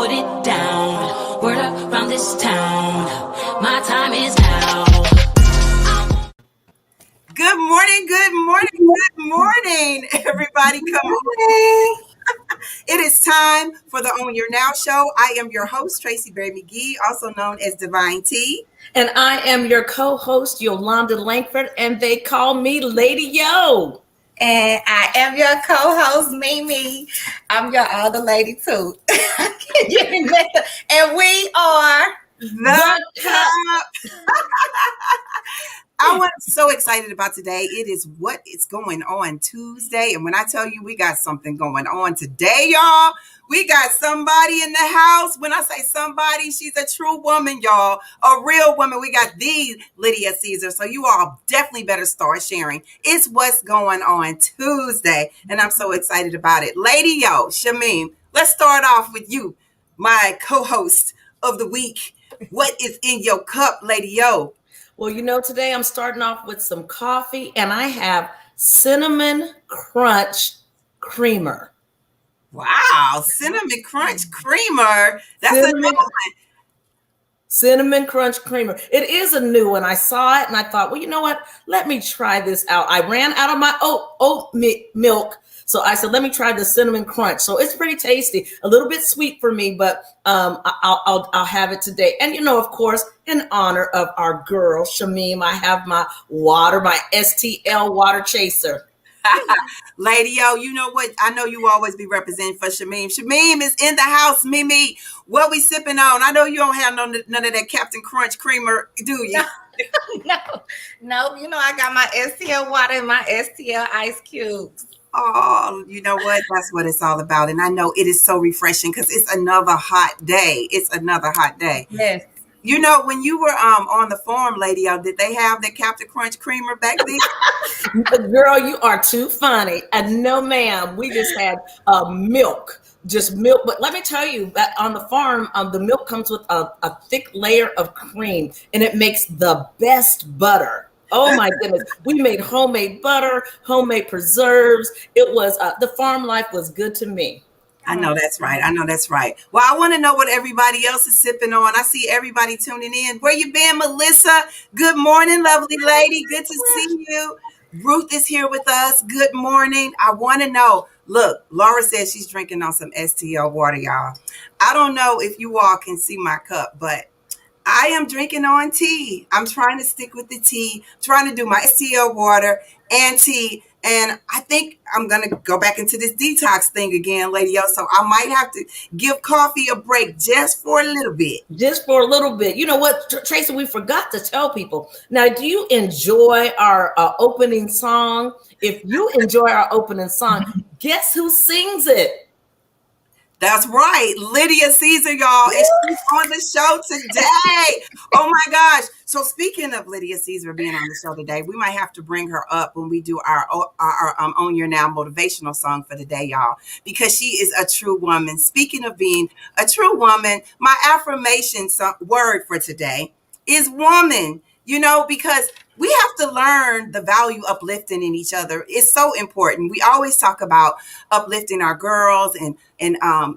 put it down. Word around this town, my time is now. Good morning, everybody. Come on. It is time for the On Your Now show. I am your host, Tracie Berry-McGhee, also known as Divine T. And I am your co-host, Yolonda Lankford, and they call me Lady Yo. And I am your co-host, Mimi. I'm your other lady, too. And we are The Cup. I'm so excited about today. It is what is going on Tuesday. And when I tell you we got something going on today, y'all, we got somebody in the house. When I say somebody, she's a true woman, y'all, a real woman. We got the Lydia Caesar. So you all definitely better start sharing. It's what's going on Tuesday. And I'm so excited about it. Lady Yo, Shameem, let's start off with you, my co-host of the week. What is in your cup, Lady Yo? Well, you know, today I'm starting off with some coffee, and I have cinnamon crunch creamer. Wow, cinnamon crunch creamer. That's a new one. Cinnamon crunch creamer. It is a new one. I saw it, and I thought, well, you know what? Let me try this out. I ran out of my oat milk. So I said, let me try the cinnamon crunch. So it's pretty tasty, a little bit sweet for me, but I'll have it today. And, you know, of course, in honor of our girl, Shameem, I have my water, my STL water chaser. Lady Yo, you know what? I know you always be representing for Shameem. Shameem is in the house, Mimi. What we sipping on? I know you don't have none of that Captain Crunch creamer, do you? No. You know, I got my STL water and my STL ice cubes. Oh, you know what? That's what it's all about. And I know it is so refreshing because it's another hot day. Yes. You know, when you were on the farm, Lady Yo, did they have the Captain Crunch creamer back then? Girl, you are too funny. And no, ma'am, we just had milk. Just milk. But let me tell you that on the farm, the milk comes with a thick layer of cream, and it makes the best butter. Oh my goodness. We made homemade butter, homemade preserves. It was, the farm life was good to me. I know that's right. Well, I want to know what everybody else is sipping on. I see everybody tuning in. Where you been, Melissa? Good morning, lovely lady. Good to see you. Ruth is here with us. Good morning. I want to know. Look, Laura says she's drinking on some STL water, y'all. I don't know if you all can see my cup, but I am drinking on tea. I'm trying to stick with the tea, trying to do my STL water and tea. And I think I'm going to go back into this detox thing again, Lady Yo. So I might have to give coffee a break just for a little bit. You know what, Tracy, we forgot to tell people. Now, do you enjoy our opening song? If you enjoy our opening song, guess who sings it? That's right. Lydia Caesar, y'all. And she's on the show today. Oh my gosh. So speaking of Lydia Caesar being on the show today, we might have to bring her up when we do our On Your Now motivational song for the day, y'all, because she is a true woman. Speaking of being a true woman, my affirmation word for today is woman, you know, because we have to learn the value uplifting in each other. It's so important. We always talk about uplifting our girls and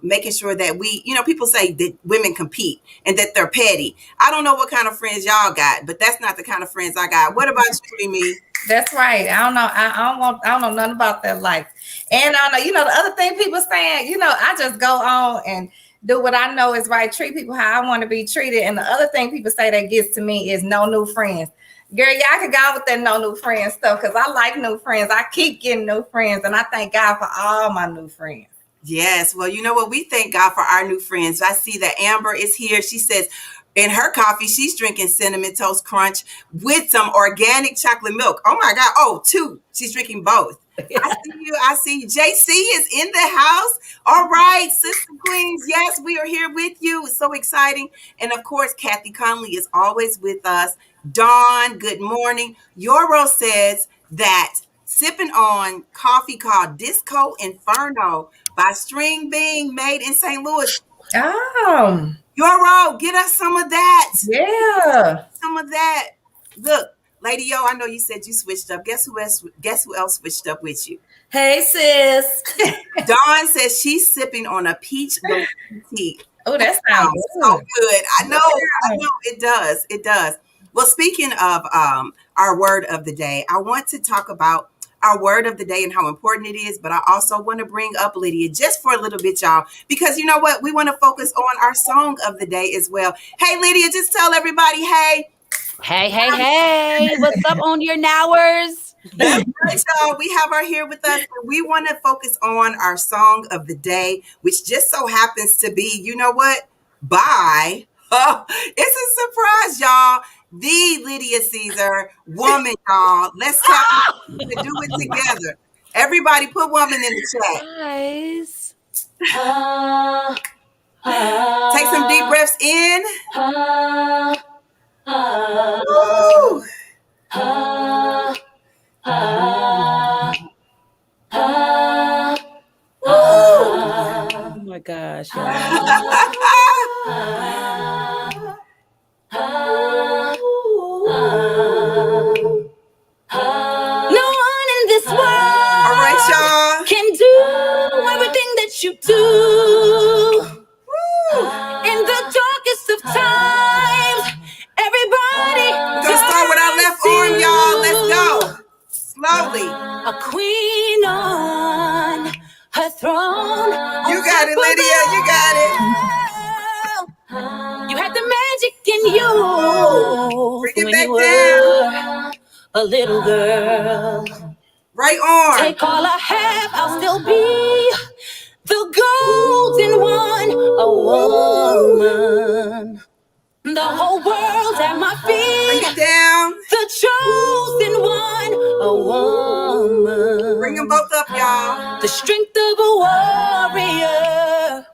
making sure that we, you know, people say that women compete and that they're petty. I don't know what kind of friends y'all got, but that's not the kind of friends I got. What about you, Mimi? That's right. I don't know. I don't know nothing about that life. And I know, you know, the other thing people saying, you know, I just go on and do what I know is right. Treat people how I want to be treated. And the other thing people say that gets to me is no new friends. Girl, y'all can go with that no new friends stuff because I like new friends. I keep getting new friends, and I thank God for all my new friends. Yes. Well, you know what? We thank God for our new friends. I see that Amber is here. She says in her coffee, she's drinking Cinnamon Toast Crunch with some organic chocolate milk. Oh, my God. Oh, two. She's drinking both. I see you. JC is in the house. All right, Sister Queens. Yes, we are here with you. It's so exciting. And of course, Kathy Conley is always with us. Dawn, good morning. Yoro says that sipping on coffee called Disco Inferno by String Bean made in St. Louis. Oh. Yoro, get us some of that. Yeah. Some of that. Look. Lady Yo, I know you said you switched up. Guess who else switched up with you? Hey, sis. Dawn says she's sipping on a peach tea. Oh, that sounds so good. good. I know it does. It does. Well, speaking of our word of the day, I want to talk about our word of the day and how important it is, but I also want to bring up Lydia just for a little bit, y'all, because you know what? We want to focus on our song of the day as well. Hey, Lydia, just tell everybody, hey. Hey, what's up on your nowers? That's right, y'all. We have her here with us. We want to focus on our song of the day, which just so happens to be, you know what? By, it's a surprise, y'all. The Lydia Caesar woman, y'all. Let's tap to do it together. Everybody put woman in the chat. Guys. Take some deep breaths in. Woo. Oh my gosh, no one in this world all right, y'all. can do everything that you do. In the darkest of times, everybody. We're gonna start with our left arm, y'all. Let's go. Slowly. A queen on her throne. You got it, Lydia. You got it. You had the magic in you. Bring it when back you down. were a little girl. Right arm. Take all I have, I'll still be the golden one, a woman. The whole world's at my feet. Bring it down. The chosen one, a woman. Bring them both up, y'all. The strength of a warrior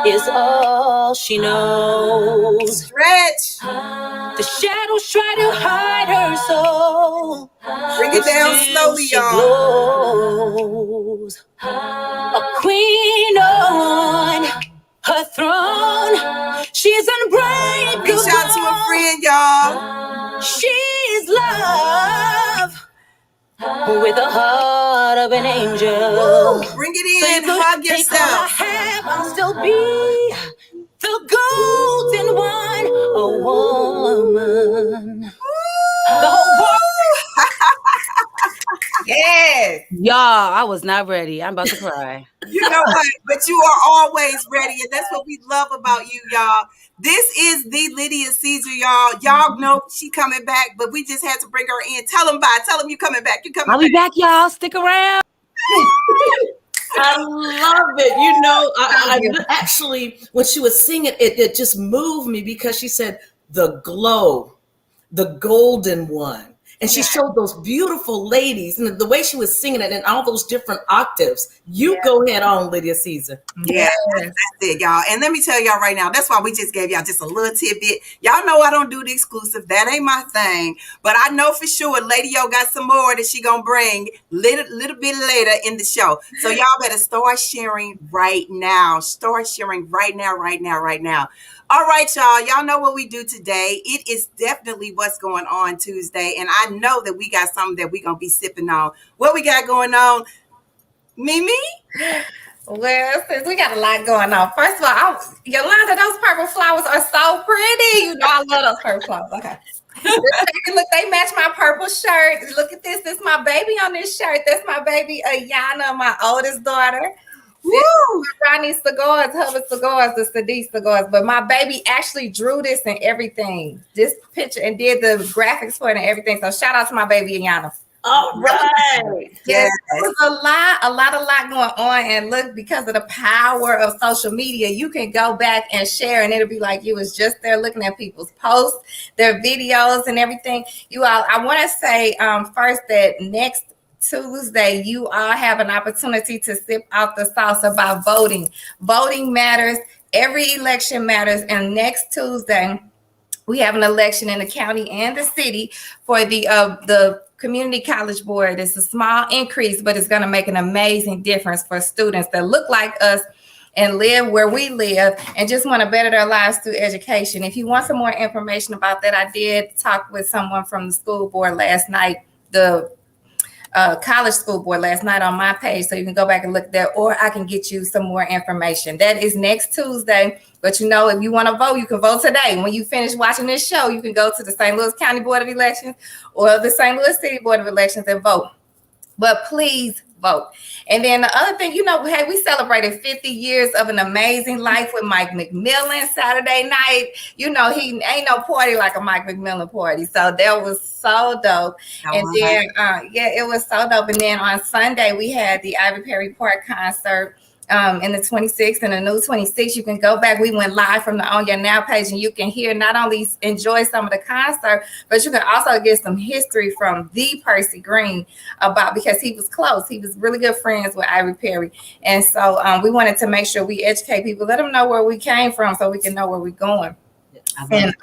is all she knows. Stretch. The shadows try to hide her soul. Bring it down slowly, y'all. A queen on her throne. She's unbreakable. Reach out to a friend, y'all. She's love with the heart of an angel. Bring it in. Hug yourself. All I have, I'll still be the golden one, a woman. The whole world. Yes. Y'all, I was not ready. I'm about to cry. You know what? But you are always ready, and that's what we love about you, y'all. This is the Lydia Caesar, y'all. Y'all know she coming back, but we just had to bring her in. Tell them bye. Tell them you coming back. You coming I'll be back, y'all. Stick around. I love it. You know, I actually, when she was singing, it just moved me because she said, the glow, the golden one. And she showed those beautiful ladies and the way she was singing it in all those different octaves. You go ahead on, Lydia Caesar. Yeah, that's it, y'all. And let me tell y'all right now, that's why we just gave y'all just a little tidbit. Y'all know I don't do the exclusive. That ain't my thing. But I know for sure Lady O got some more that she gonna bring little bit later in the show. So y'all better start sharing right now. Start sharing right now, right now, right now. All right, y'all. Y'all know what we do today. It is definitely What's Going On Tuesday. And I know that we got something that we're going to be sipping on. What we got going on, Mimi? Well, since we got a lot going on. First of all, Yolanda, those purple flowers are so pretty. You know, I love those purple flowers. Okay. Look, they match my purple shirt. Look at this. This is my baby on this shirt. That's my baby, Ayana, my oldest daughter. Woo! Ronnie Cigars, Hubbard Cigars, the Sadiq Cigars. But my baby actually drew this and everything. This picture and did the graphics for it and everything. So shout out to my baby Ayana. All right. Yes. There's a lot going on. And look, because of the power of social media, you can go back and share and it'll be like you was just there looking at people's posts, their videos and everything. You all, I want to say first that next Tuesday, you all have an opportunity to sip out the sauce about voting. Voting matters. Every election matters. And next Tuesday, we have an election in the county and the city for the community college board. It's a small increase, but it's going to make an amazing difference for students that look like us and live where we live and just want to better their lives through education. If you want some more information about that, I did talk with someone from the school board last night, the College School Board last night on my page, so you can go back and look there, or I can get you some more information. That is next Tuesday. But you know, if you want to vote, you can vote today. When you finish watching this show, you can go to the St. Louis County Board of Elections or the St. Louis City Board of Elections and vote. But please vote. And then the other thing, you know, hey, we celebrated 50 years of an amazing life with Mike McMillan Saturday night. You know, he ain't no party like a Mike McMillan party. So that was so dope. And then, it was so dope. And then on Sunday, we had the Ivy Perry Park concert. In the 26th and the new 26th, you can go back. We went live from the On Your Now page, and you can hear, not only enjoy some of the concert, but you can also get some history from the Percy Green about, because he was close. He was really good friends with Ivy Perry. And so we wanted to make sure we educate people, let them know where we came from so we can know where we're going. And,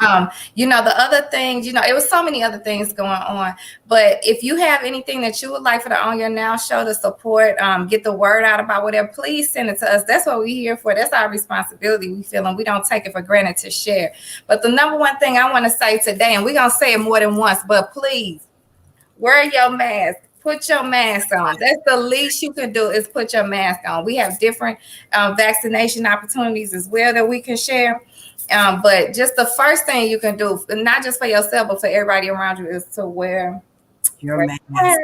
you know, the other things, you know, it was so many other things going on. But if you have anything that you would like for the On Your Now show to support, get the word out about whatever, please send it to us. That's what we're here for. That's our responsibility. We feel, and we don't take it for granted to share. But the number one thing I want to say today, and we're going to say it more than once, but please wear your mask. Put your mask on. That's the least you can do, is put your mask on. We have different vaccination opportunities as well that we can share. But just the first thing you can do, not just for yourself, but for everybody around you, is to wear your mask.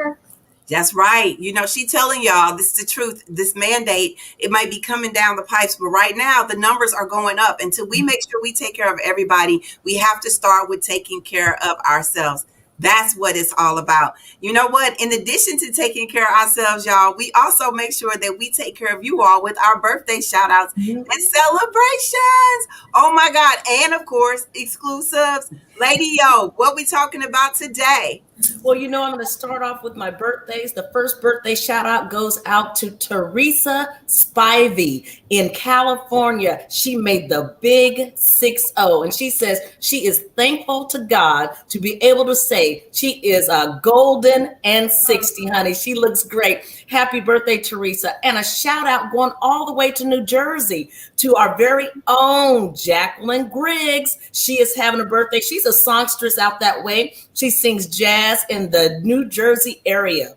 That's right. You know, she telling y'all, this is the truth. This mandate, it might be coming down the pipes, but right now the numbers are going up. Until we make sure we take care of everybody, we have to start with taking care of ourselves. That's what it's all about. You know what? In addition to taking care of ourselves, y'all, we also make sure that we take care of you all with our birthday shout outs and celebrations. Oh my God. And of course, exclusives. Lady Yo, what we talking about today? Well, you know, I'm going to start off with my birthdays. The first birthday shout out goes out to Teresa Spivey in California. She made the big 6-0, and she says she is thankful to God to be able to say she is a golden and 60, honey. She looks great. Happy birthday, Teresa. And a shout out going all the way to New Jersey to our very own Jacqueline Griggs. She is having a birthday. She's a songstress out that way. She sings jazz in the New Jersey area.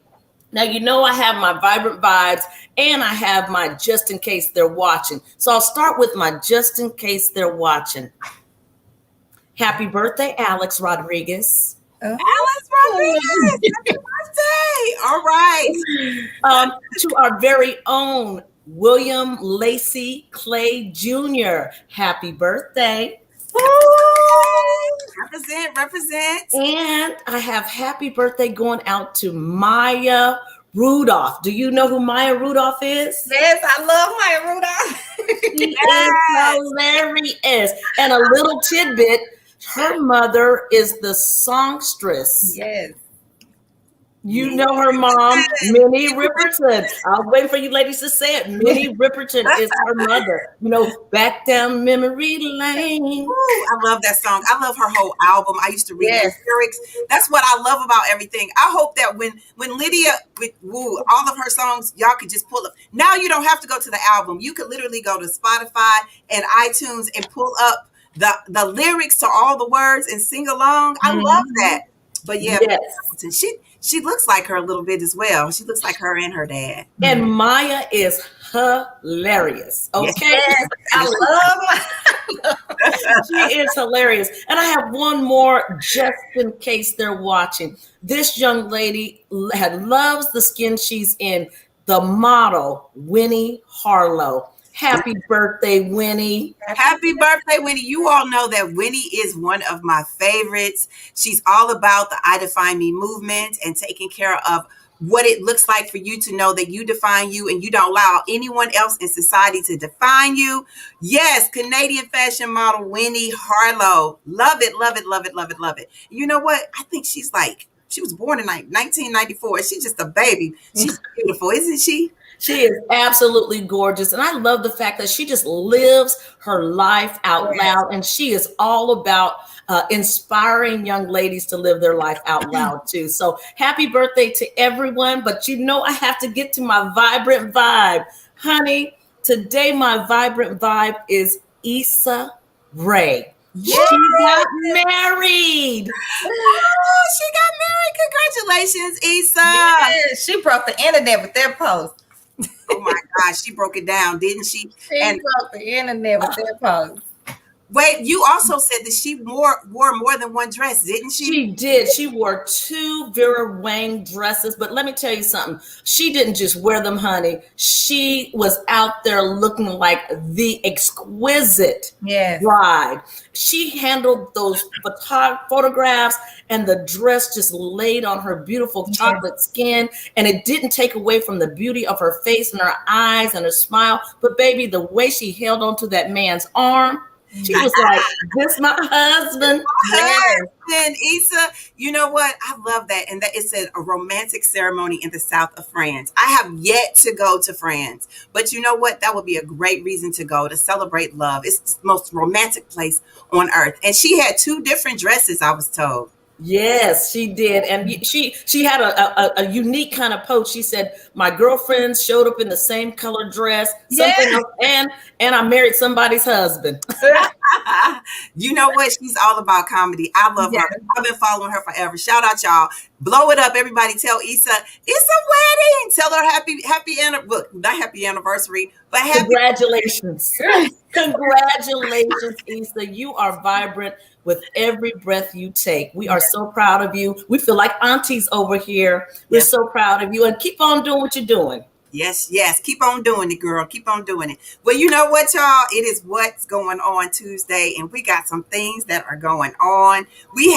Now, you know, I have my Vibrant Vibes and I have my Just in Case They're Watching. So I'll start with my Just in Case They're Watching. Happy birthday, Alex Rodriguez. Alex Rodriguez, happy birthday. All right. To our very own William Lacey Clay Jr. Happy birthday. Represent. And I have happy birthday going out to Maya Rudolph. Do you know who Maya Rudolph is? Yes, I love Maya Rudolph. She is hilarious. And a little tidbit, her mother is the songstress. Yes. You know her mom, Minnie Ripperton. I was waiting for you ladies to say it. Minnie Ripperton is her mother. You know, back down memory lane. Ooh, I love that song. I love her whole album. I used to read the lyrics. That's what I love about everything. I hope that when Lydia, all of her songs, y'all could just pull up. Now you don't have to go to the album. You could literally go to Spotify and iTunes and pull up the lyrics to all the words and sing along. I love that. But yeah, yes. She looks like her a little bit as well. She looks like her and her dad. And Maya is hilarious. Okay. Yes, I love Maya. She is hilarious. And I have one more just in case they're watching. This young lady loves the skin she's in. The model, Winnie Harlow. Happy birthday, Winnie. Happy birthday, Winnie. You all know that Winnie is one of my favorites. She's all about the I Define Me movement and taking care of what it looks like for you to know that you define you and you don't allow anyone else in society to define you. Yes, Canadian fashion model Winnie Harlow. Love it, love it, love it, love it, love it. You know what? I think she was born in 1994. She's just a baby. She's beautiful, isn't she? She is absolutely gorgeous. And I love the fact that she just lives her life out loud. And she is all about inspiring young ladies to live their life out loud too. So happy birthday to everyone. But you know, I have to get to my vibrant vibe. Honey, today my vibrant vibe is Issa Rae. Yes. She got married. Oh, she got married. Congratulations, Issa. Yeah, she broke the internet with that post. Oh my gosh, she broke it down, didn't she? She And broke the internet with that post. wait, you also said that she wore more than one dress, didn't she? She did. She wore 2 Vera Wang dresses, but let me tell you something. She didn't just wear them, honey. She was out there looking like the exquisite bride. She handled those photographs, and the dress just laid on her beautiful chocolate skin, and it didn't take away from the beauty of her face and her eyes and her smile. But baby, the way she held onto that man's arm, she was like, "This my husband." Husband, Issa. You know what? I love that. And that it's a romantic ceremony in the south of France. I have yet to go to France, but you know what? That would be a great reason to go, to celebrate love. It's the most romantic place on earth. And she had 2 different dresses, I was told. Yes, she did. And she had a unique kind of post. She said, "My girlfriends showed up in the same color dress, something else, and I married somebody's husband." You know what? She's all about comedy. I love her. I've been following her forever. Shout out, y'all. Blow it up. Everybody tell Issa it's a wedding. Tell her not happy anniversary, but happy congratulations. Congratulations, Issa. You are vibrant with every breath you take. We are so proud of you. We feel like aunties over here. We're so proud of you, and keep on doing what you're doing. Yes. Keep on doing it, girl. Keep on doing it. Well, you know what, y'all? It is What's Going On Tuesday, and we got some things that are going on. We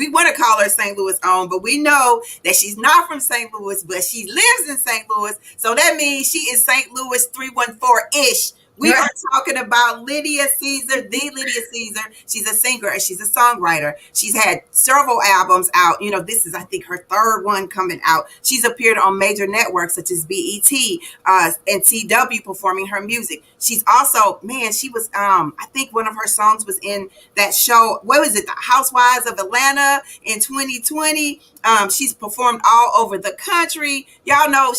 want to call her St. Louis own, but we know that she's not from St. Louis, but she lives in St. Louis. So that means she is St. Louis 314-ish. We are talking about Lydia Caesar, the Lydia Caesar. She's a singer and she's a songwriter. She's had several albums out. You know, this is, I think, her 3rd one coming out. She's appeared on major networks such as BET and CW performing her music. She's also, she was, I think one of her songs was in that show. What was it? The Housewives of Atlanta in 2020. She's performed all over the country. Y'all know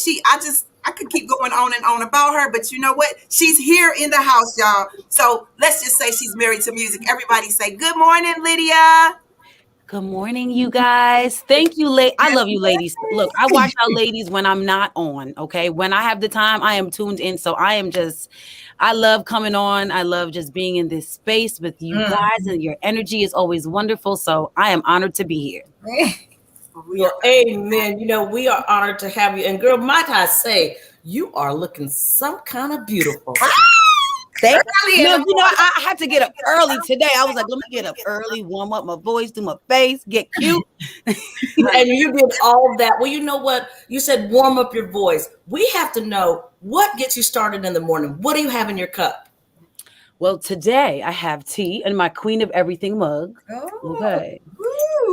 I could keep going on and on about her, but you know what? She's here in the house, y'all. So let's just say she's married to music. Everybody say, good morning, Lydia. Good morning, you guys. Thank you, I love you, ladies. Look, I watch our ladies when I'm not on, okay? When I have the time, I am tuned in. So I love coming on. I love just being in this space with you guys, and your energy is always wonderful. So I am honored to be here. Well, amen. You know, we are honored to have you. And girl, might I say, you are looking some kind of beautiful. Thank you. I had to get up early today. I was like, let me get up early, warm up my voice, do my face, get cute. And you did all that. Well, you know what? You said warm up your voice. We have to know what gets you started in the morning. What do you have in your cup? Well, today I have tea in my Queen of Everything mug. Okay.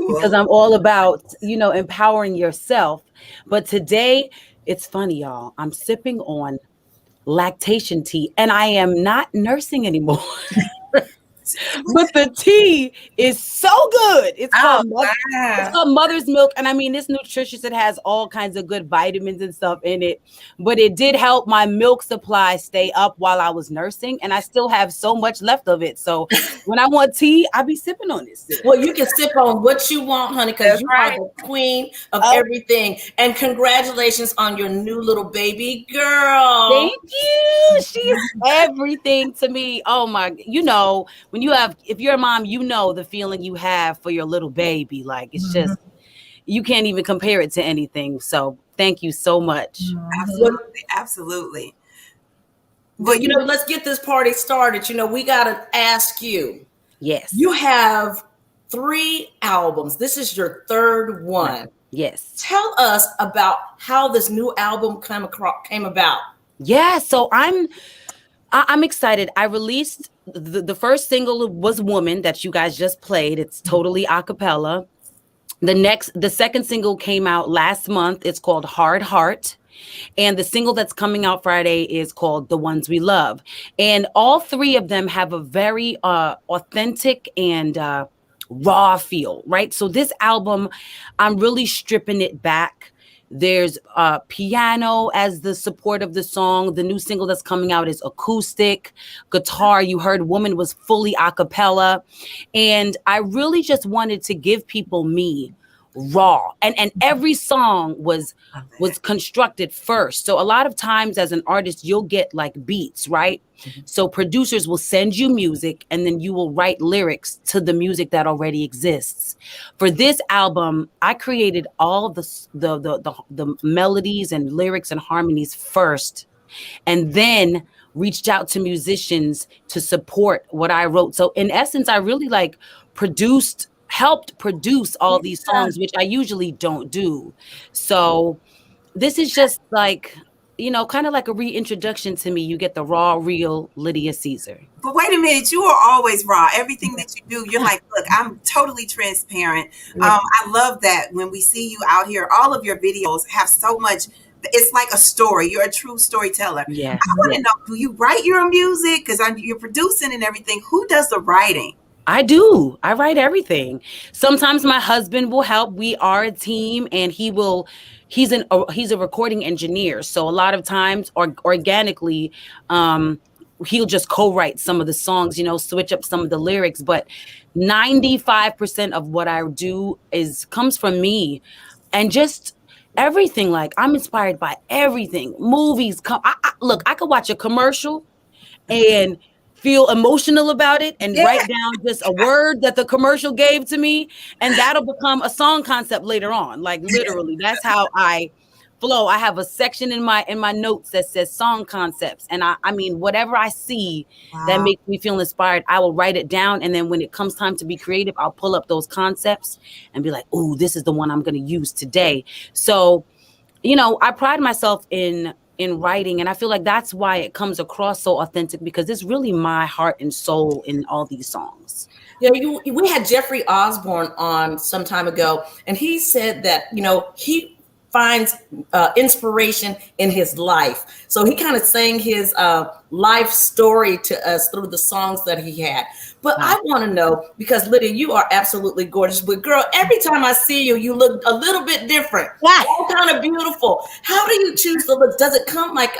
Because I'm all about, empowering yourself. But today, it's funny, y'all. I'm sipping on lactation tea, and I am not nursing anymore. But the tea is so good. It's called Mother's Milk. And I mean, it's nutritious. It has all kinds of good vitamins and stuff in it. But it did help my milk supply stay up while I was nursing. And I still have so much left of it. So when I want tea, I be sipping on this. Well, you can sip on what you want, honey, because you are the queen of everything. And congratulations on your new little baby girl. Thank you. She is everything to me. Oh my, if you're a mom, the feeling you have for your little baby. Like, it's just, you can't even compare it to anything. So thank you so much. Absolutely. But, let's get this party started. We got to ask you. Yes. You have 3 albums. This is your 3rd one. Yes. Tell us about how this new album came about. Yeah. So I'm excited. I released the first single was Woman that you guys just played. It's totally a cappella. The second single came out last month. It's called Hard Heart. And the single that's coming out Friday is called The Ones We Love. And all 3 of them have a very authentic and raw feel, right? So this album, I'm really stripping it back. There's piano as the support of the song. The new single that's coming out is acoustic. Guitar, you heard Woman was fully a cappella. And I really just wanted to give people me raw, and every song was constructed first. So a lot of times as an artist, you'll get like beats, right? So producers will send you music, and then you will write lyrics to the music that already exists. For this album, I created all the melodies and lyrics and harmonies first, and then reached out to musicians to support what I wrote. So in essence, I really like helped produce all these songs, which I usually don't do. So this is just like, kind of like a reintroduction to me. You get the raw, real Lydia Caesar. But wait a minute, you are always raw. Everything that you do, you're like, look, I'm totally transparent. I love that when we see you out here, all of your videos have so much. It's like a story. You're a true storyteller. Yeah. I want to know, do you write your music? Because you're producing and everything. Who does the writing? I do. I write everything. Sometimes my husband will help. We are a team, and he's a recording engineer. So a lot of times, organically, he'll just co-write some of the songs, switch up some of the lyrics. But 95% of what I do comes from me, and just everything. Like, I'm inspired by everything. Movies look, I could watch a commercial and feel emotional about it and write down just a word that the commercial gave to me, and that'll become a song concept later on. Like, literally, that's how I flow. I have a section in my notes that says song concepts, and I mean, whatever I see that makes me feel inspired, I will write it down, and then when it comes time to be creative, I'll pull up those concepts and be like, "Ooh, this is the one I'm going to use today." So, I pride myself in writing, and I feel like that's why it comes across so authentic, because it's really my heart and soul in all these songs. We had Jeffrey Osborne on some time ago, and he said that he finds inspiration in his life. So he kind of sang his life story to us through the songs that he had. But I want to know, because Lydia, you are absolutely gorgeous. But girl, every time I see you, you look a little bit different. All kind of beautiful. How do you choose the looks? Does it come like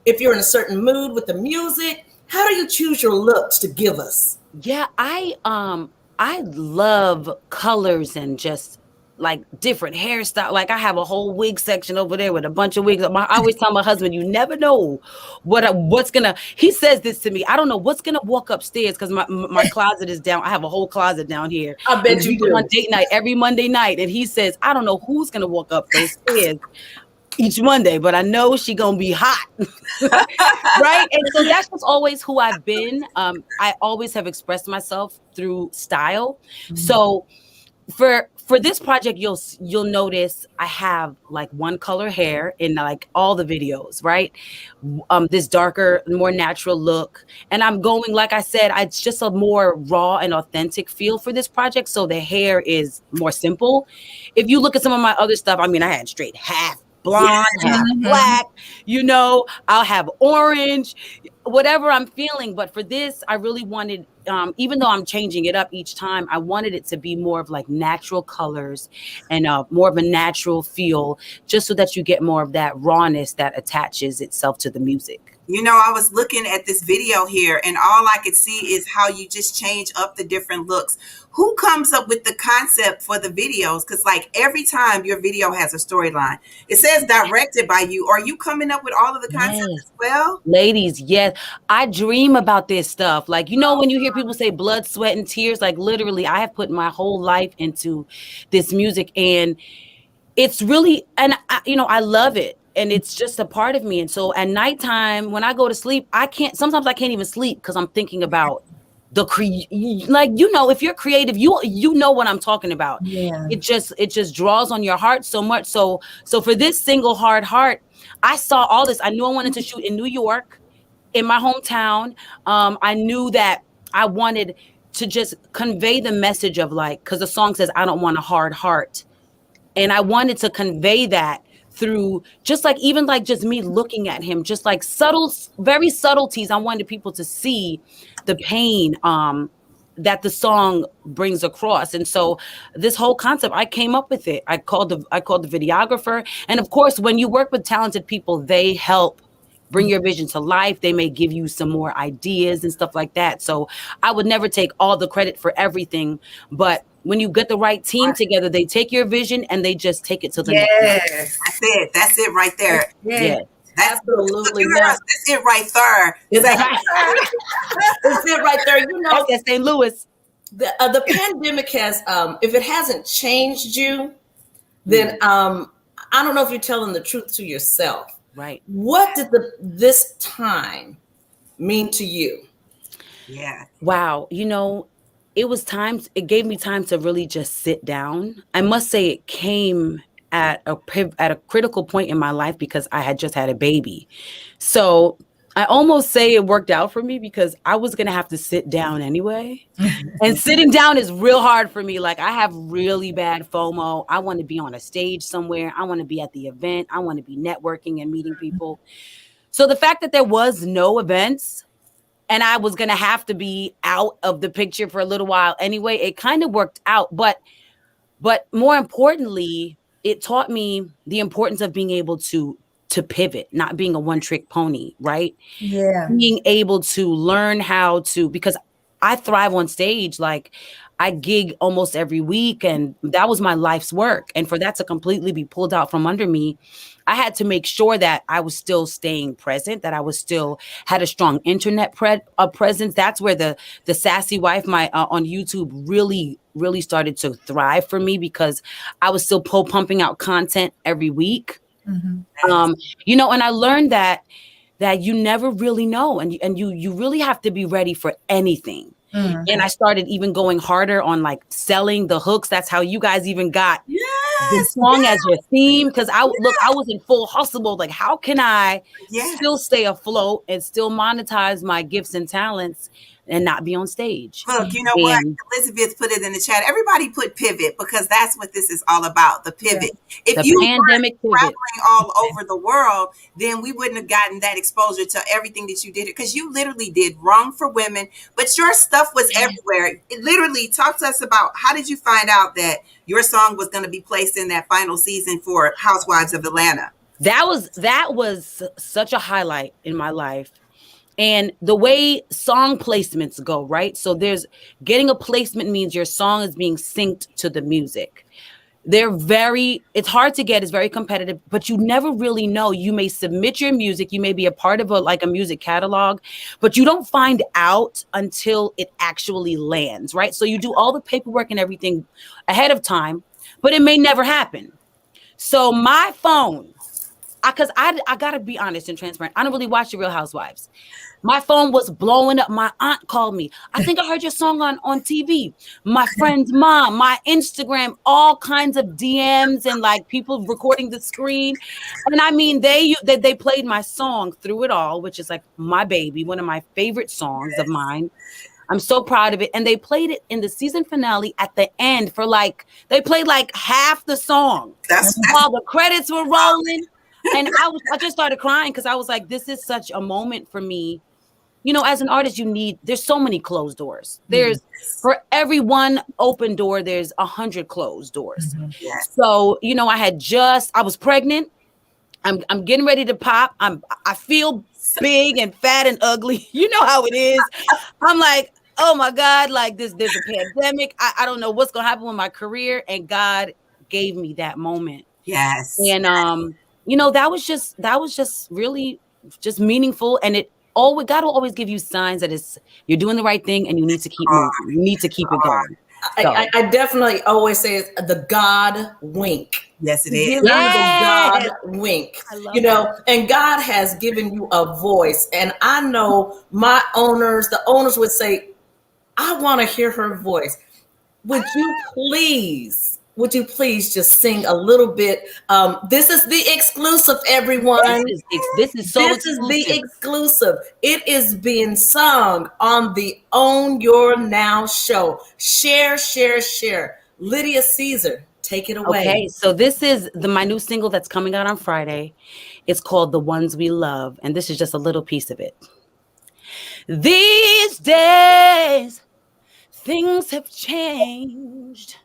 if you're in a certain mood with the music? How do you choose your looks to give us? Yeah, I love colors and just like different hairstyle. Like, I have a whole wig section over there with a bunch of wigs. I always tell my husband, you never know what's gonna. He says this to me. I don't know what's gonna walk upstairs, because my closet is down. I have a whole closet down here. I bet you do. On date night every Monday night, and he says, I don't know who's gonna walk up those stairs each Monday, but I know she gonna be hot. Right? And so that's just always who I've been. I always have expressed myself through style. So for this project, you'll notice I have like one color hair in like all the videos, right? This darker, more natural look. And I'm going, like I said, it's just a more raw and authentic feel for this project. So the hair is more simple. If you look at some of my other stuff, I mean, I had straight half blonde, half black, I'll have orange, whatever I'm feeling. But for this, I really wanted, even though I'm changing it up each time, I wanted it to be more of like natural colors and more of a natural feel, just so that you get more of that rawness that attaches itself to the music. I was looking at this video here, and all I could see is how you just change up the different looks. Who comes up with the concept for the videos? Because like every time your video has a storyline, it says directed by you. Are you coming up with all of the concepts as well? Ladies, yes. I dream about this stuff. Like, when you hear people say blood, sweat, and tears, like literally, I have put my whole life into this music, and it's really, and I love it. And it's just a part of me. And so at nighttime, when I go to sleep, sometimes I can't even sleep, because I'm thinking about if you're creative, you know what I'm talking about. Yeah. It just draws on your heart so much. So for this single, Hard Heart, I saw all this. I knew I wanted to shoot in New York, in my hometown. I knew that I wanted to just convey the message of like, because the song says, I don't want a hard heart. And I wanted to convey that through just like, even like just me looking at him, just like very subtleties. I wanted people to see the pain that the song brings across. And so this whole concept, I came up with it. I called the videographer. And of course, when you work with talented people, they help bring your vision to life. They may give you some more ideas and stuff like that. So I would never take all the credit for everything, but when you get the right team together, they take your vision and they just take it to the next level. Yes. That's it right there. Yeah. That's Absolutely. that's it right there. It's it right there. You know, That's St. Louis. the pandemic has, if it hasn't changed you, then I don't know if you're telling the truth to yourself. Right. What did this time mean to you? Yeah. Wow. You know, it gave me time to really just sit down. I must say it came at a critical point in my life because I had just had a baby. So I almost say it worked out for me because I was going to have to sit down anyway. And sitting down is real hard for me. Like I have really bad FOMO. I want to be on a stage somewhere. I want to be at the event. I want to be networking and meeting people. So the fact that there was no events and I was going to have to be out of the picture for a little while anyway, it kind of worked out. But more importantly, it taught me the importance of being able to pivot, not being a one-trick pony, right? Yeah. Being able to learn how to, because I thrive on stage. Like I gig almost every week and that was my life's work. And for that to completely be pulled out from under me, I had to make sure that I was still staying present, that I was still had a strong internet presence. That's where the Sassy Wife, on YouTube really started to thrive for me because I was still pumping out content every week. Mm-hmm. You know, and I learned that you never really know, and you really have to be ready for anything. Mm-hmm. And I started even going harder on like selling the hooks. That's how you guys even got the song as your theme. Because I was in full hustle mode. Like, how can I still stay afloat and still monetize my gifts and talents and not be on stage? Look, you know what? Elizabeth put it in the chat. Everybody put pivot because that's what this is all about, the pivot. If you pandemic were traveling all over the world, then we wouldn't have gotten that exposure to everything that you did, because you literally did Wrong for Women, but your stuff was everywhere. It literally, talk to us about how did you find out that your song was going to be placed in that final season for Housewives of Atlanta? That was such a highlight in my life. And the way song placements go, right? So getting a placement means your song is being synced to the music. It's hard to get, it's very competitive, but you never really know. You may submit your music, you may be a part of a music catalog, but you don't find out until it actually lands, right? So you do all the paperwork and everything ahead of time, but it may never happen. So my phone, because I gotta be honest and transparent, I don't really watch The Real Housewives. My phone was blowing up. My aunt called me. I think I heard your song on TV. My friend's mom, my Instagram, all kinds of DMs and like people recording the screen. And I mean, they played my song through it all, which is like my baby, one of my favorite songs of mine. I'm so proud of it. And they played it in the season finale at the end they played like half the song while the credits were rolling. And I just started crying because I was like, this is such a moment for me. You know, as an artist, there's so many closed doors. For every one open door, there's 100 closed doors. Mm-hmm. Yes. So, you know, I was pregnant. I'm getting ready to pop. I feel big and fat and ugly. You know how it is. I'm like, oh my God, like there's a pandemic. I don't know what's going to happen with my career. And God gave me that moment. Yes. And, you know, that was just really just meaningful. And God will always give you signs that you're doing the right thing and you need to keep moving. You need to keep it going. So. I definitely always say it's the God wink. Yes, it is. The God wink. You know, and God has given you a voice. And I know the owners would say, I want to hear her voice. Would you please just sing a little bit? This is the exclusive, everyone. This is the exclusive. It is being sung on the Own Your Now show. Share. Lydia Caesar, take it away. Okay, so this is my new single that's coming out on Friday. It's called The Ones We Love, and this is just a little piece of it. These days, things have changed.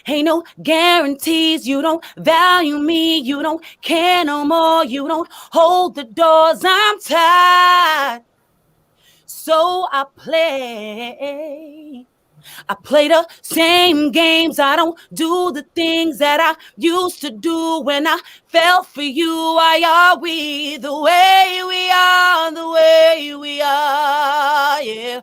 Ain't no guarantees. You don't value me. You don't care no more. You don't hold the doors. I'm tired. So I play I play the same games. I don't do the things that I used to do when I fell for you. Why are we the way we are, the way we are? Yeah.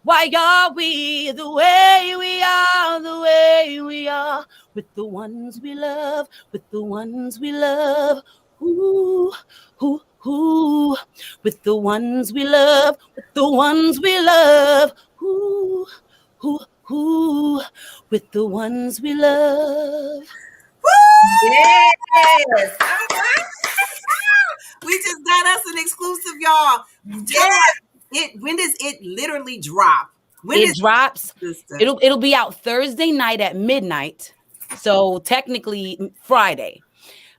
Why are we the way we are, the way we are? With the ones we love, with the ones we love. Ooh, ooh, ooh. With the ones we love, with the ones we love. Ooh, ooh, ooh. With the ones we love. Yes. All right. We just got us an exclusive, y'all. Tell us, when does it literally drop? When It drops. sister? It'll be out Thursday night at midnight. So technically Friday.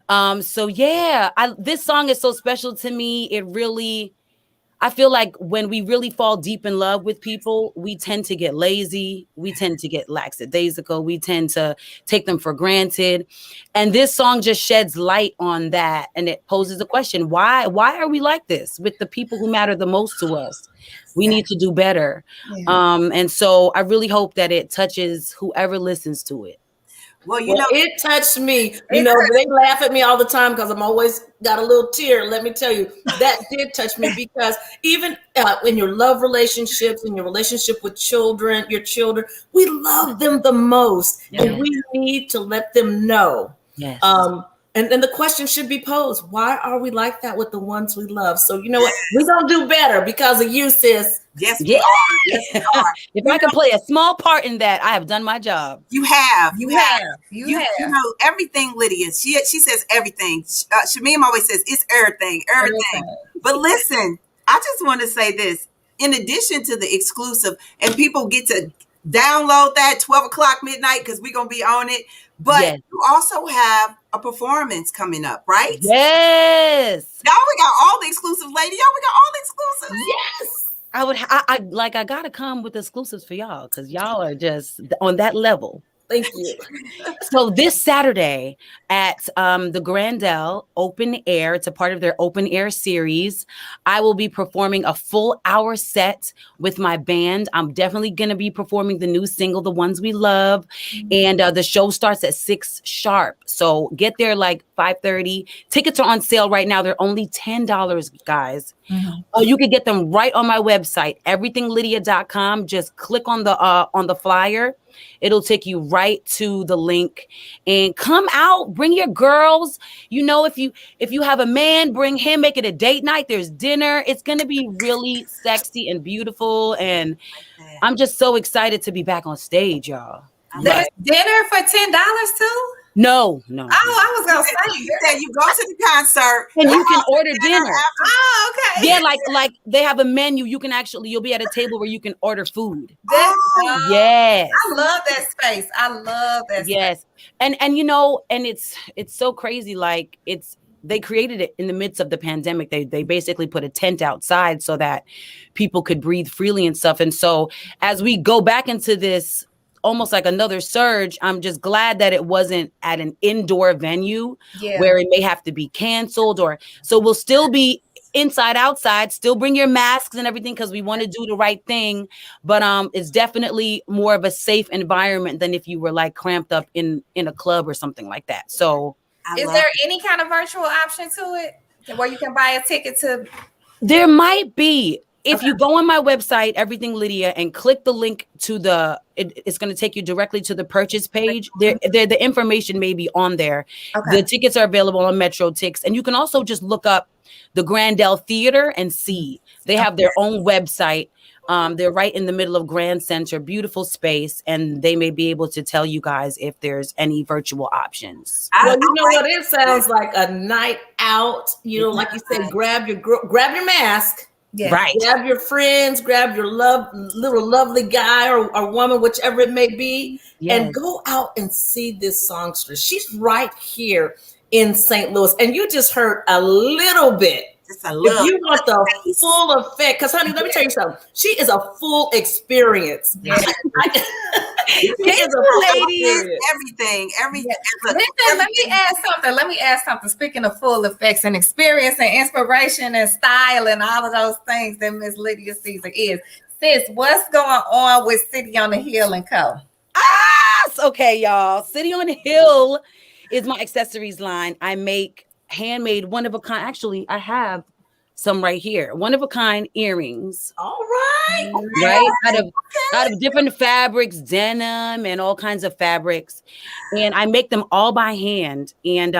So yeah, this song is so special to me. I feel like when we really fall deep in love with people, we tend to get lazy. We tend to get lackadaisical. We tend to take them for granted. And this song just sheds light on that. And it poses a question. Why are we like this with the people who matter the most to us? We need to do better. Yeah. And so I really hope that it touches whoever listens to it. Well, you know, it touched me. You know, they laugh at me all the time because I'm always got a little tear. Let me tell you, that did touch me because even in your love relationships, in your relationship with your children, we love them the most. Yeah. And we need to let them know. Yes. And the question should be posed, why are we like that with the ones we love? So you know what? We're going to do better because of you, sis. Yes, we are. Yes, we are. If I can play a small part in that, I have done my job. You have. You have. You know, everything, Lydia. She says everything. Shameem always says it's everything. But listen, I just want to say this. In addition to the exclusive, and people get to download that 12 o'clock midnight because we're going to be on it. But you also have a performance coming up, right? Yes. Y'all, we got all the exclusive, lady. Y'all, we got all the exclusives. Yes. I gotta come with exclusives for y'all because y'all are just on that level. Thank you. So this Saturday at the Grandel Open Air, it's a part of their Open Air series. I will be performing a full hour set with my band. I'm definitely going to be performing the new single, The Ones We Love. And the show starts at 6 sharp. So get there like 5:30. Tickets are on sale right now. They're only $10, guys. You can get them right on my website, everythinglydia.com. Just click on the flyer. It'll take you right to the link and come out, bring your girls. You know, if you have a man, bring him, make it a date night. There's dinner. It's going to be really sexy and beautiful. And I'm just so excited to be back on stage, y'all. There's dinner for $10 too? No. Oh, I was gonna say you said you go to the concert and you can order dinner. Oh, okay. Yeah, like they have a menu. You'll be at a table where you can order food. Yes. I love that space. I love that yes. space. And you know, and it's so crazy. Like they created it in the midst of the pandemic. They basically put a tent outside so that people could breathe freely and stuff. And so as we go back into this almost like another surge, I'm just glad that it wasn't at an indoor venue where it may have to be canceled so we'll still be inside, outside, still bring your masks and everything because we want to do the right thing. But it's definitely more of a safe environment than if you were like cramped up in a club or something like that. So is there any kind of virtual option to it where you can buy a ticket to? There might be. If you go on my website, Everything Lydia, and click the link to it's going to take you directly to the purchase page. The information may be on there. Okay. The tickets are available on Metro Tix. And you can also just look up the Grandel Theater and see. They have their own website. They're right in the middle of Grand Center, beautiful space, and they may be able to tell you guys if there's any virtual options. Well, you know what? It sounds like a night out. You know, like you said, grab your mask. Yeah. Right. Grab your friends, grab your little lovely guy or woman, whichever it may be, and go out and see this songstress. She's right here in St. Louis. And you just heard a little bit. Just a little. If you want the full effect, because honey, let me tell you something. She is a full experience. Yeah. She is a full experience. Everything. Listen, let me ask something. Speaking of full effects and experience and inspiration and style and all of those things that Miss Lydia Caesar is. sis, what's going on with City on the Hill and Co? Okay, y'all. City on the Hill is my accessories line. I make handmade, one of a kind. Actually, I have some right here. One of a kind earrings. All right. Right? Out of different fabrics, denim and all kinds of fabrics. And I make them all by hand. And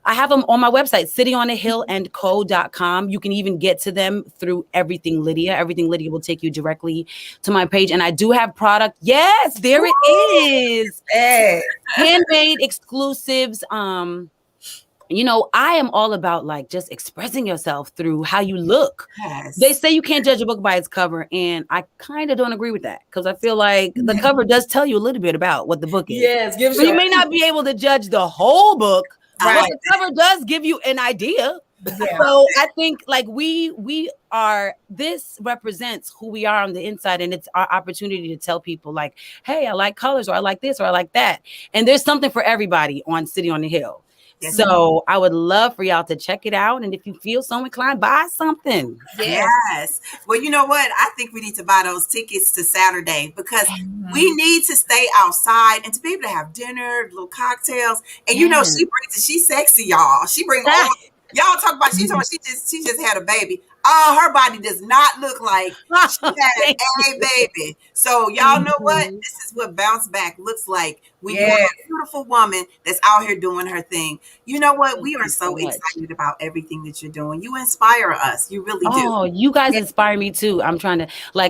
I have them on my website, cityonthehillandco.com. You can even get to them through Everything Lydia. Everything Lydia will take you directly to my page. And I do have product. Yes, there it is. Hey. Handmade exclusives. You know, I am all about like just expressing yourself through how you look. Yes. They say you can't judge a book by its cover, and I kind of don't agree with that because I feel like the cover does tell you a little bit about what the book is. Yes, So you may not be able to judge the whole book, Right. but the cover does give you an idea. Yeah. So I think like we are, this represents who we are on the inside, and it's our opportunity to tell people like, hey, I like colors, or I like this, or I like that. And there's something for everybody on City on the Hill. Yes. So I would love for y'all to check it out. And if you feel so inclined, buy something. Yes. Well, you know what? I think we need to buy those tickets to Saturday because we need to stay outside and to be able to have dinner, little cocktails. And you know, she brings it. She's sexy, y'all. She brings all. Y'all talk about she just had a baby. Her body does not look like she had a baby. So y'all know what? This is what bounce back looks like when you have a beautiful woman that's out here doing her thing. You know what? We are so excited about everything that you're doing. You inspire us. You really do. Oh, you guys inspire me too. I'm trying to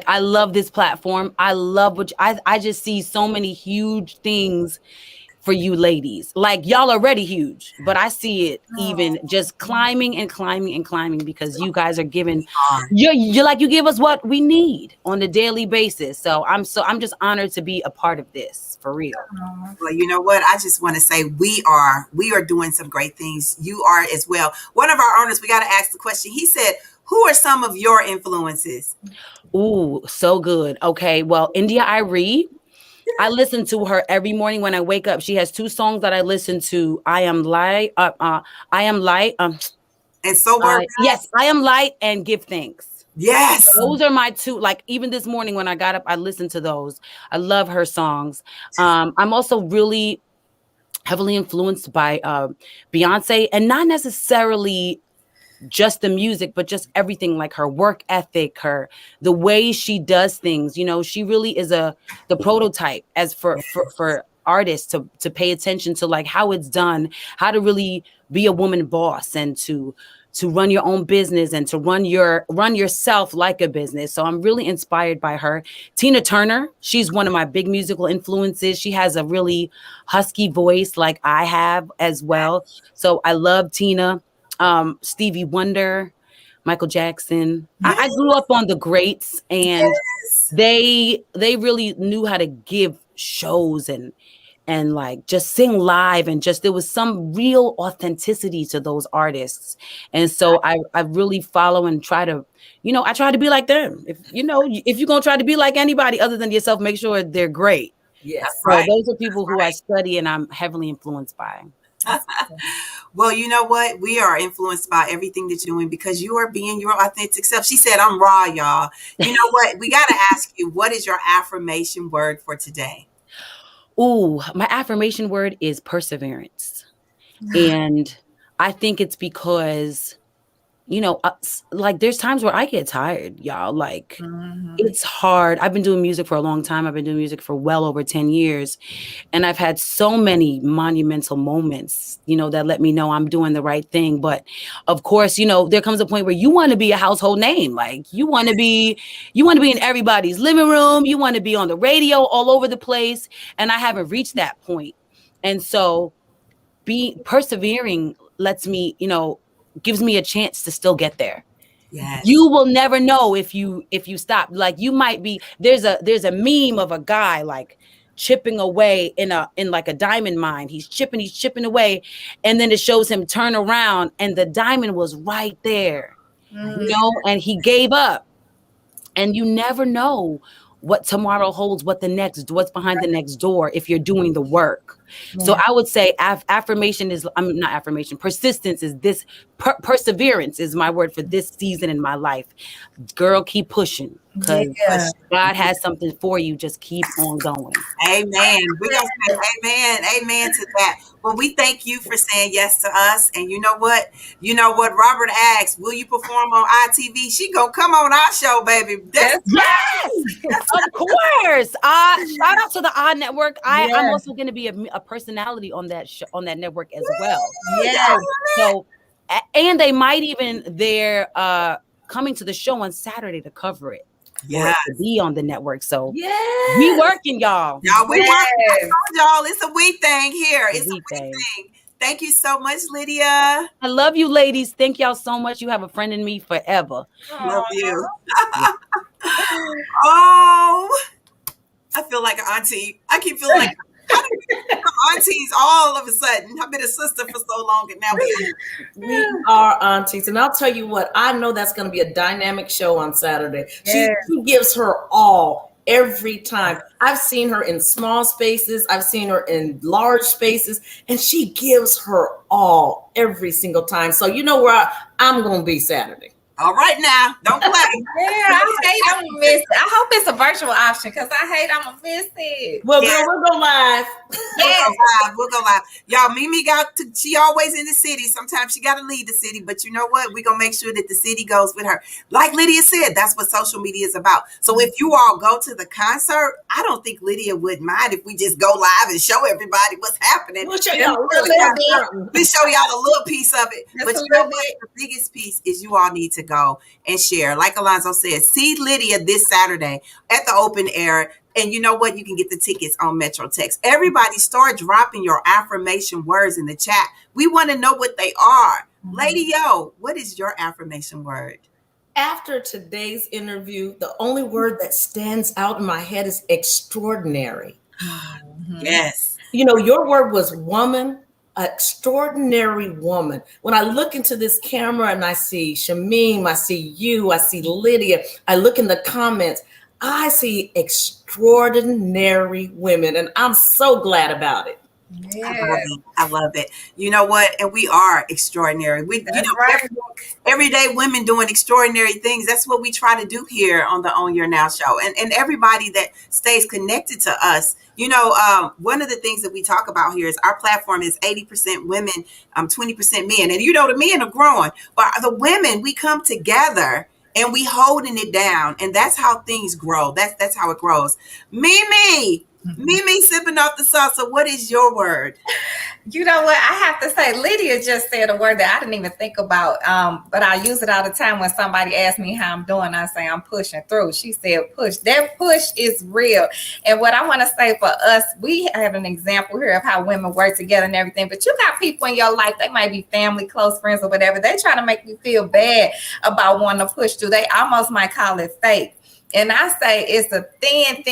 I love this platform. I love what I just see so many huge things for you ladies. Like y'all already huge, but I see it even just climbing and climbing and climbing because you guys are giving you give us what we need on a daily basis. So I'm just honored to be a part of this for real. Well, you know what? I just want to say we are doing some great things. You are as well. One of our owners, we got to ask the question. He said, who are some of your influences? Ooh, so good. Okay. Well, India Irie. I listen to her every morning when I wake up. She has 2 songs that I listen to. I Am Light. And So we're yes, I Am Light and Give Thanks. Yes. Those are my 2. Like even this morning when I got up, I listened to those. I love her songs. I'm also really heavily influenced by Beyonce, and not necessarily just the music, but just everything, like her work ethic, the way she does things. You know, she really is the prototype as for artists to pay attention to like how it's done, how to really be a woman boss and to run your own business and to run yourself like a business. So I'm really inspired by her. Tina Turner, she's one of my big musical influences. She has a really husky voice like I have as well. So I love Tina. Stevie Wonder, Michael Jackson. I grew up on the greats, and they really knew how to give shows and like just sing live, and just there was some real authenticity to those artists. And so I really follow and try to, I try to be like them. If you're gonna try to be like anybody other than yourself, make sure they're great. Yes. So those are people who I study and I'm heavily influenced by. Well, you know what? We are influenced by everything that you're doing because you are being your authentic self. She said, I'm raw, y'all. You know what? We got to ask you, what is your affirmation word for today? Ooh, my affirmation word is perseverance. And I think it's because, like there's times where I get tired, y'all. Like it's hard. I've been doing music for a long time. I've been doing music for well over 10 years. And I've had so many monumental moments, that let me know I'm doing the right thing. But of course, there comes a point where you want to be a household name. Like you want to be in everybody's living room. You want to be on the radio all over the place. And I haven't reached that point. And so persevering lets me, gives me a chance to still get there. Yes. You will never know if you stop. Like you might be, there's a meme of a guy like chipping away in like a diamond mine. He's chipping away. And then it shows him turn around and the diamond was right there, and he gave up. And you never know what tomorrow holds, what's behind the next door if you're doing the work. So I would say affirmation is, not affirmation, persistence is this, perseverance is my word for this season in my life. Girl, keep pushing, because God has something for you. Just keep on going. Amen. We're going to say amen. Amen to that. Well, we thank you for saying yes to us. And you know what? Robert asked, will you perform on ITV? She going to come on our show, baby. Yes, of course. Shout out to the Odd Network. I'm also going to be a personality on that show, on that network as well. So, and they might even, they're coming to the show on Saturday to cover it. To be on the network. So we working, y'all. We working, y'all. It's a we thing here. It's a we thing. Thank you so much, Lydia. I love you, ladies. Thank y'all so much. You have a friend in me forever. Love you. Oh, I feel like an auntie. I keep feeling like aunties all of a sudden. I've been a sister for so long, and now we are aunties. And I'll tell you what, I know that's going to be a dynamic show on Saturday. She gives her all every time. I've seen her in small spaces. I've seen her in large spaces, and she gives her all every single time. So you know where I'm going to be Saturday. All right now, don't play. I hate I'm gonna miss it. I hope it's a virtual option, because I hate I'm gonna miss it. Well, girl, we'll go live. We'll go live. Y'all, Mimi she always in the city. Sometimes she got to leave the city, but you know what? We're going to make sure that the city goes with her. Like Lydia said, that's what social media is about. So if you all go to the concert, I don't think Lydia would mind if we just go live and show everybody what's happening. We'll show y'all a little bit. We'll show y'all a little piece of it. But you know what? The biggest piece is you all need to go and share. Like Alonzo said, see Lydia this Saturday at the open air. And you know what? You can get the tickets on Metro Text. Everybody start dropping your affirmation words in the chat. We want to know what they are. Lady Yo, what is your affirmation word? After today's interview, the only word that stands out in my head is extraordinary. Yes. You know, your word was woman, extraordinary woman. When I look into this camera and I see Shameem, I see you, I see Lydia, I look in the comments, I see extraordinary women, and I'm so glad about it. I love it. You know what? And we are extraordinary. Everyday women doing extraordinary things. That's what we try to do here on the Own Your Now show. And everybody that stays connected to us, you know, one of the things that we talk about here is our platform is 80% women, 20% men. And you know, the men are growing, but the women, we come together and we holding it down, and that's how things grow. That's how it grows. Mimi sipping off the salsa. What is your word? You know what? I have to say, Lydia just said a word that I didn't even think about, but I use it all the time when somebody asks me how I'm doing. I say I'm pushing through. She said push. That push is real. And what I want to say for us, we have an example here of how women work together and everything. But you got people in your life, they might be family, close friends, or whatever. They try to make you feel bad about wanting to push through. They almost might call it fake. And I say it's a thin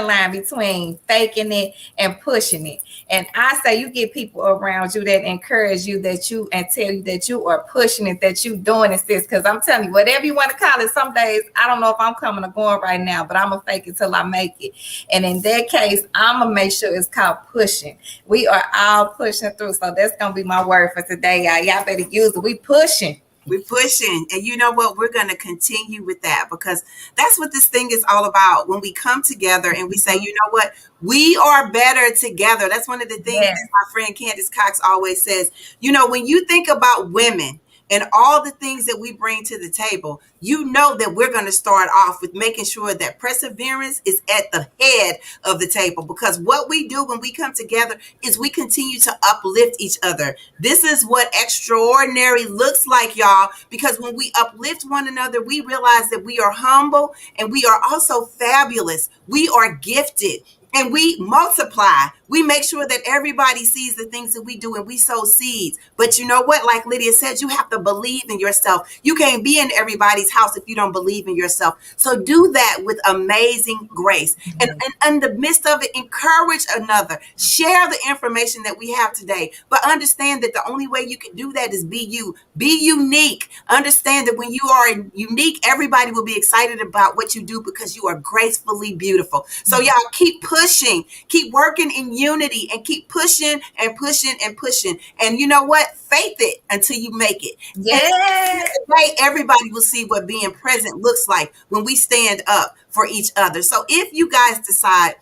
line between faking it and pushing it. And I say you get people around you that encourage you, that you, and tell you that you are pushing it, that you doing it, sis. Because I'm telling you, whatever you want to call it, some days I don't know if I'm coming or going right now, but I'm gonna fake it till I make it. And in that case, I'm gonna make sure it's called pushing. We are all pushing through. So that's gonna be my word for today, y'all. Y'all better use it. We pushing. We're pushing. And you know what? We're going to continue with that, because that's what this thing is all about. When we come together and we say, you know what? We are better together. That's one of the things that my friend Candace Cox always says. You know, when you think about women and all the things that we bring to the table, you know that we're going to start off with making sure that perseverance is at the head of the table, because what we do when we come together is we continue to uplift each other. This is what extraordinary looks like, y'all, because when we uplift one another, we realize that we are humble and we are also fabulous. We are gifted. and we multiply. We make sure that everybody sees the things that we do, and we sow seeds. But you know what? Like Lydia said, you have to believe in yourself. You can't be in everybody's house if you don't believe in yourself. So do that with amazing grace. And in the midst of it, encourage another. Share the information that we have today. But understand that the only way you can do that is be you. Be unique. Understand that when you are unique, everybody will be excited about what you do because you are gracefully beautiful. So y'all keep pushing, keep working in unity, and keep pushing and pushing and pushing. And you know what? Faith it until you make it. Yeah. Today, everybody will see what being present looks like when we stand up for each other. So if you guys decide,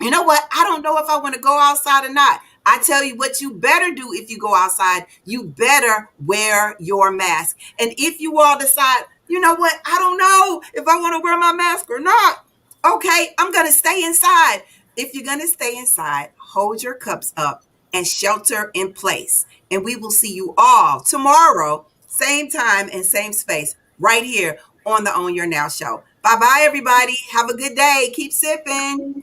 you know what, I don't know if I want to go outside or not, I tell you what you better do. If you go outside, you better wear your mask. And if you all decide, you know what, I don't know if I want to wear my mask or not, okay, I'm going to stay inside. If you're going to stay inside, hold your cups up and shelter in place. And we will see you all tomorrow, same time and same space, right here on the Own Your Now show. Bye-bye, everybody. Have a good day. Keep sipping.